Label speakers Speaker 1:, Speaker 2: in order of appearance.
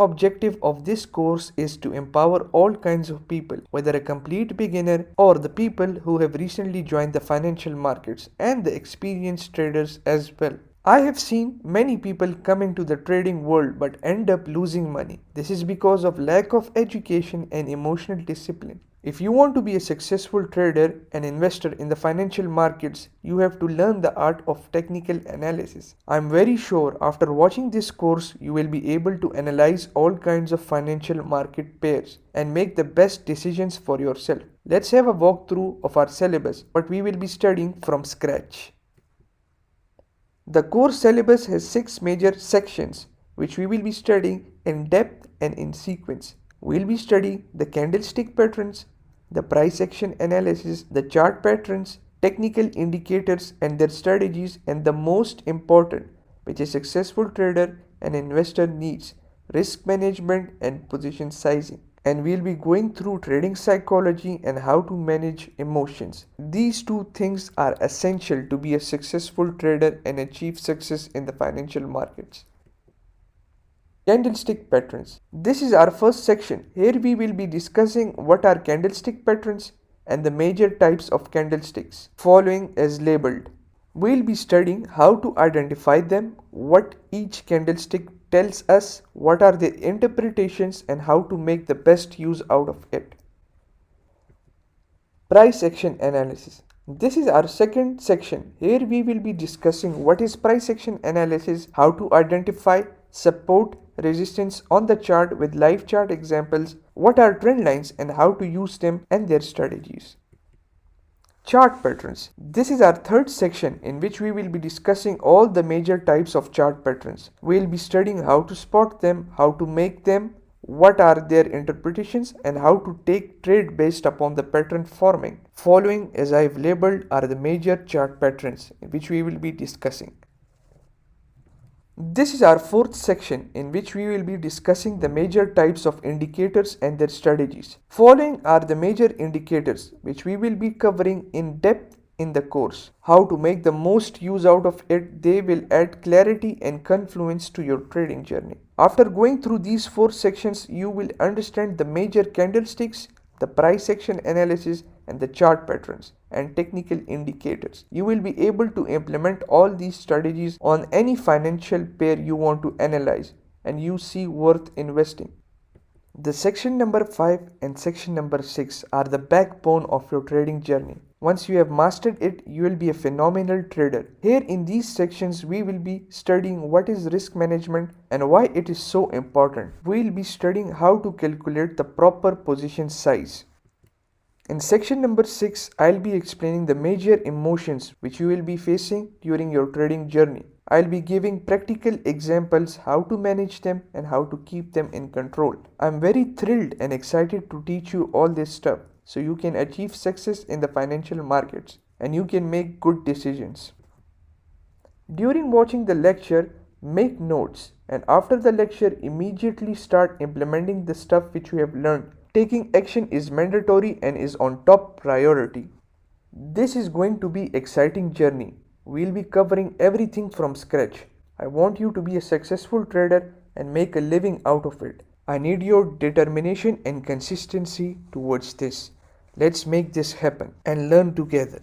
Speaker 1: objective of this course is to empower all kinds of people, whether a complete beginner or the people who have recently joined the financial markets and the experienced traders as well. I have seen many people come into the trading world but end up losing money. This is because of lack of education and emotional discipline. If you want to be a successful trader and investor in the financial markets, you have to learn the art of technical analysis. I am very sure after watching this course, you will be able to analyze all kinds of financial market pairs and make the best decisions for yourself. Let's have a walkthrough of our syllabus, what we will be studying from scratch. The course syllabus has 6 major sections, which we will be studying in depth and in sequence. We'll be studying the candlestick patterns, the price action analysis, the chart patterns, technical indicators and their strategies, and the most important, which a successful trader and investor needs, risk management and position sizing. And we'll be going through trading psychology and how to manage emotions. These two things are essential to be a successful trader and achieve success in the financial markets. Candlestick patterns. This is our first section. Here we will be discussing what are candlestick patterns and the major types of candlesticks, following as labeled. We'll be studying how to identify them, what each candlestick tells us, what are their interpretations, and how to make the best use out of it. Price action analysis. This is our second section. Here we will be discussing what is price action analysis, how to identify support, resistance on the chart with live chart examples, what are trend lines and how to use them and their strategies. Chart patterns. This is our third section in which we will be discussing all the major types of chart patterns. We will be studying how to spot them, how to make them, what are their interpretations, and how to take trade based upon the pattern forming. Following as I have labeled are the major chart patterns which we will be discussing. This is our fourth section in which we will be discussing the major types of indicators and their strategies. Following are the major indicators which we will be covering in depth in the course. How to make the most use out of it, they will add clarity and confluence to your trading journey. After going through these 4 sections, you will understand the major candlesticks, the price action analysis and the chart patterns and technical indicators. You will be able to implement all these strategies on any financial pair you want to analyze and you see worth investing. The section number 5 and section number 6 are the backbone of your trading journey. Once you have mastered it, you will be a phenomenal trader. Here in these sections, we will be studying what is risk management and why it is so important. We will be studying how to calculate the proper position size. In section number 6, I'll be explaining the major emotions which you will be facing during your trading journey. I'll be giving practical examples how to manage them and how to keep them in control. I'm very thrilled and excited to teach you all this stuff so you can achieve success in the financial markets and you can make good decisions. During watching the lecture, make notes, and after the lecture, immediately start implementing the stuff which you have learned. Taking action is mandatory and is on top priority. This is going to be an exciting journey. We'll be covering everything from scratch. I want you to be a successful trader and make a living out of it. I need your determination and consistency towards this. Let's make this happen and learn together.